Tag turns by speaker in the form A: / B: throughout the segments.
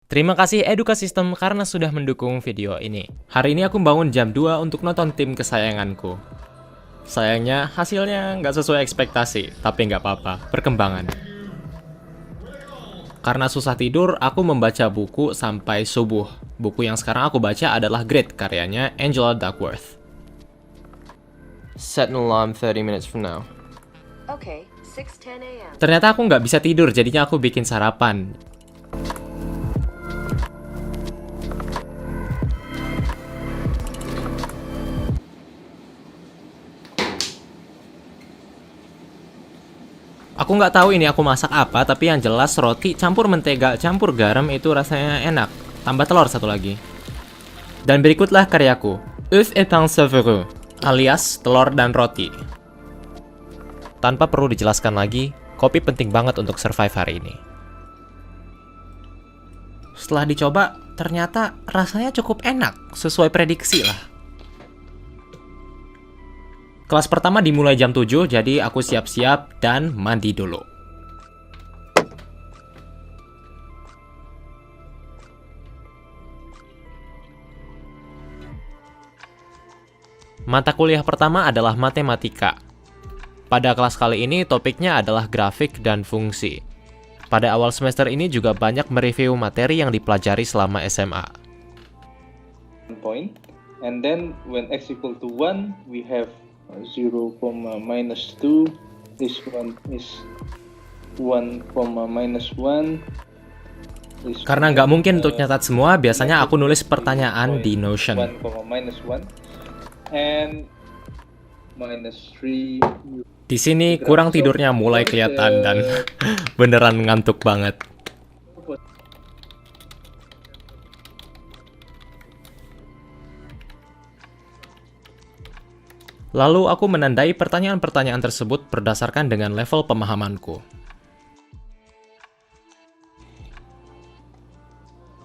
A: Terima kasih Edukasistem karena sudah mendukung video ini. Hari ini aku bangun jam 2 untuk nonton tim kesayanganku. Sayangnya hasilnya nggak sesuai ekspektasi, tapi nggak apa-apa, perkembangan. Karena susah tidur, aku membaca buku sampai subuh. Buku yang sekarang aku baca adalah Grit, karyanya Angela Duckworth. Set an alarm 30 minutes from now.
B: Okay, 6:10 a.m.
A: Ternyata aku nggak bisa tidur, jadinya aku bikin sarapan. Aku nggak tahu ini aku masak apa, tapi yang jelas roti campur mentega, campur garam itu rasanya enak. Tambah telur satu lagi. Dan berikutlah karyaku, œuf et pain savoureux, alias telur dan roti. Tanpa perlu dijelaskan lagi, kopi penting banget untuk survive hari ini. Setelah dicoba, ternyata rasanya cukup enak, sesuai prediksi lah. Kelas pertama dimulai jam 7, jadi aku siap-siap dan mandi dulu. Mata kuliah pertama adalah matematika. Pada kelas kali ini topiknya adalah grafik dan fungsi. Pada awal semester ini juga banyak mereview materi yang dipelajari selama SMA.
C: Point, and then when x equal to 1 we have 0, minus 2, this one is 1, minus 1.
A: Karena nggak mungkin untuk nyatat semua, biasanya aku nulis pertanyaan di Notion.
C: 1, minus 1 and minus 3.
A: Di sini kurang tidurnya mulai kelihatan dan beneran ngantuk banget. Lalu aku menandai pertanyaan-pertanyaan tersebut berdasarkan dengan level pemahamanku.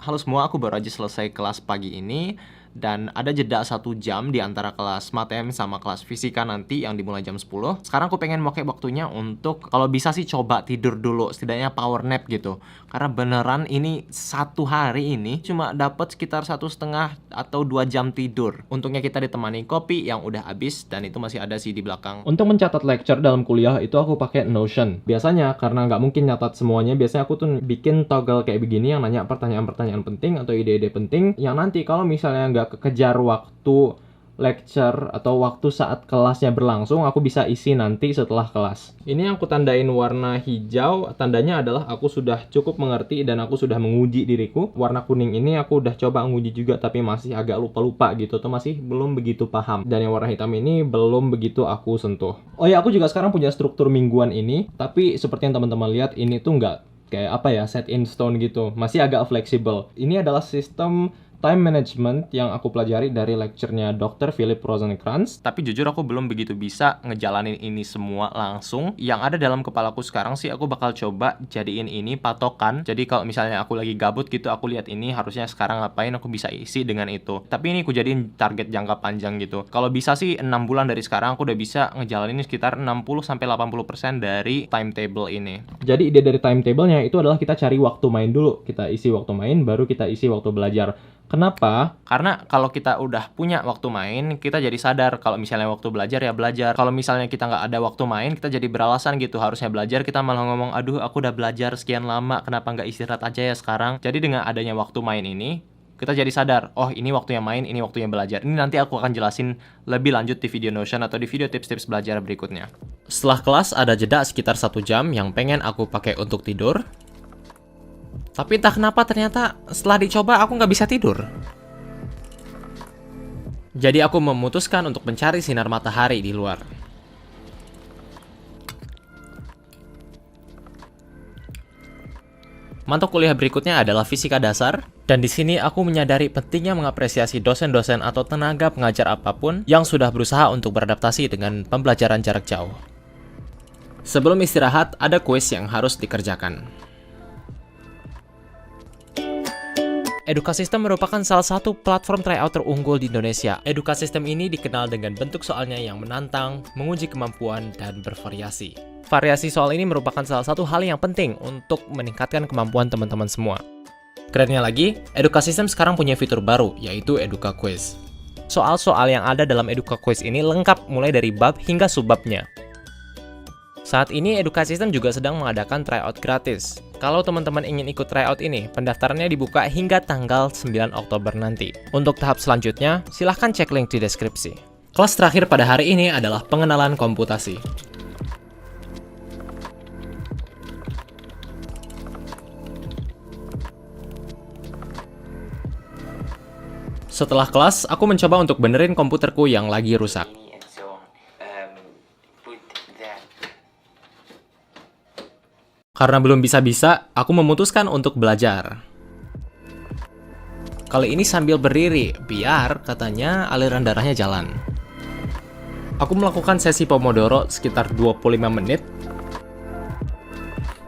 A: Halo semua, aku baru aja selesai kelas pagi ini. Dan ada jeda 1 jam di antara kelas matem sama kelas fisika nanti yang dimulai jam 10. Sekarang aku pengen pakai waktunya untuk kalau bisa sih coba tidur dulu, setidaknya power nap gitu. Karena beneran ini 1 hari ini cuma dapat sekitar 1,5 atau 2 jam tidur. Untungnya kita ditemani kopi yang udah habis dan itu masih ada sih di belakang. Untuk mencatat lecture dalam kuliah itu aku pakai Notion. Biasanya karena nggak mungkin nyatat semuanya, biasanya aku tuh bikin toggle kayak begini yang nanya pertanyaan-pertanyaan penting atau ide-ide penting yang nanti kalau misalnya nggak kekejar waktu lecture atau waktu saat kelasnya berlangsung, aku bisa isi nanti setelah kelas. Ini yang aku tandain warna hijau, tandanya adalah aku sudah cukup mengerti dan aku sudah menguji diriku. Warna kuning ini aku udah coba menguji juga tapi masih agak lupa-lupa gitu, atau masih belum begitu paham. Dan yang warna hitam ini belum begitu aku sentuh. Oh ya, aku juga sekarang punya struktur mingguan ini, tapi seperti yang teman-teman lihat ini tuh nggak kayak apa ya, set in stone gitu. Masih agak fleksibel. Ini adalah sistem time management yang aku pelajari dari lecture-nya Dr. Philip Rosenkranz. Tapi jujur aku belum begitu bisa ngejalanin ini semua langsung. Yang ada dalam kepalaku sekarang sih aku bakal coba jadiin ini patokan. Jadi kalau misalnya aku lagi gabut gitu, aku lihat ini harusnya sekarang ngapain, aku bisa isi dengan itu. Tapi ini aku jadiin target jangka panjang gitu. Kalau bisa sih 6 bulan dari sekarang aku udah bisa ngejalanin sekitar 60-80% dari timetable ini. Jadi ide dari timetable-nya itu adalah kita cari waktu main dulu. Kita isi waktu main, baru kita isi waktu belajar. Kenapa? Karena kalau kita udah punya waktu main, kita jadi sadar kalau misalnya waktu belajar ya belajar. Kalau misalnya kita nggak ada waktu main, kita jadi beralasan gitu, harusnya belajar, kita malah ngomong, aduh aku udah belajar sekian lama, kenapa nggak istirahat aja ya sekarang. Jadi dengan adanya waktu main ini, kita jadi sadar, oh ini waktunya main, ini waktunya belajar. Ini nanti aku akan jelasin lebih lanjut di video Notion atau di video tips-tips belajar berikutnya. Setelah kelas ada jeda sekitar 1 jam yang pengen aku pakai untuk tidur. Tapi entah kenapa ternyata setelah dicoba aku nggak bisa tidur. Jadi aku memutuskan untuk mencari sinar matahari di luar. Mata kuliah berikutnya adalah fisika dasar, dan di sini aku menyadari pentingnya mengapresiasi dosen-dosen atau tenaga pengajar apapun yang sudah berusaha untuk beradaptasi dengan pembelajaran jarak jauh. Sebelum istirahat, ada kuis yang harus dikerjakan. Edukasistem merupakan salah satu platform tryout terunggul di Indonesia. Edukasistem ini dikenal dengan bentuk soalnya yang menantang, menguji kemampuan, dan bervariasi. Variasi soal ini merupakan salah satu hal yang penting untuk meningkatkan kemampuan teman-teman semua. Kerennya lagi, Eduka System sekarang punya fitur baru, yaitu Eduka Quiz. Soal-soal yang ada dalam Eduka Quiz ini lengkap mulai dari bab hingga subbabnya. Saat ini Eduka System juga sedang mengadakan tryout gratis. Kalau teman-teman ingin ikut tryout ini, pendaftarannya dibuka hingga tanggal 9 Oktober nanti. Untuk tahap selanjutnya, silahkan cek link di deskripsi. Kelas terakhir pada hari ini adalah pengenalan komputasi. Setelah kelas, aku mencoba untuk benerin komputerku yang lagi rusak.
D: and so on. Put that.
A: Karena belum bisa-bisa, aku memutuskan untuk belajar. Kali ini sambil berdiri, biar katanya aliran darahnya jalan. Aku melakukan sesi Pomodoro sekitar 25 menit.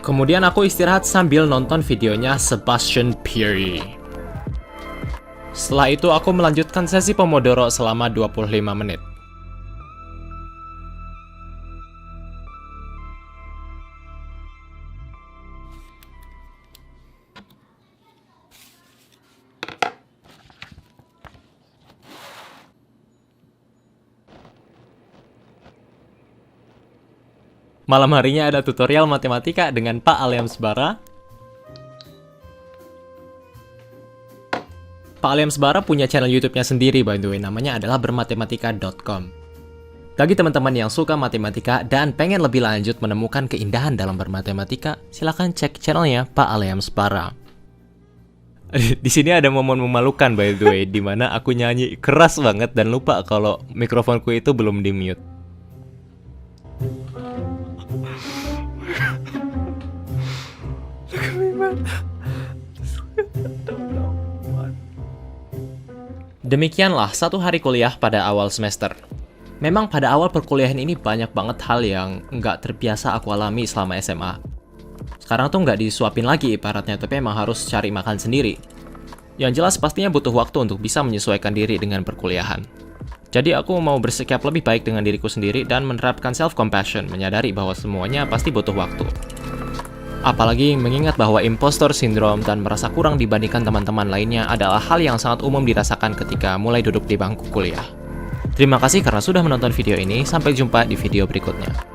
A: Kemudian aku istirahat sambil nonton videonya Sebastian Piri. Setelah itu aku melanjutkan sesi Pomodoro selama 25 menit. Malam harinya ada tutorial matematika dengan Pak Alyamsbara. Pak Alyamsbara punya channel YouTube-nya sendiri by the way, namanya adalah bermatematika.com. Bagi teman-teman yang suka matematika dan pengen lebih lanjut menemukan keindahan dalam bermatematika, silakan cek channelnya Pak Alyamsbara. Di sini ada momen memalukan by the way, di mana aku nyanyi keras banget dan lupa kalau mikrofonku itu belum di-mute. Demikianlah satu hari kuliah pada awal semester. Memang pada awal perkuliahan ini banyak banget hal yang nggak terbiasa aku alami selama SMA. Sekarang tuh nggak disuapin lagi ibaratnya, tapi emang harus cari makan sendiri. Yang jelas pastinya butuh waktu untuk bisa menyesuaikan diri dengan perkuliahan. Jadi aku mau bersikap lebih baik dengan diriku sendiri dan menerapkan self-compassion, menyadari bahwa semuanya pasti butuh waktu. Apalagi mengingat bahwa impostor syndrome dan merasa kurang dibandingkan teman-teman lainnya adalah hal yang sangat umum dirasakan ketika mulai duduk di bangku kuliah. Terima kasih karena sudah menonton video ini, sampai jumpa di video berikutnya.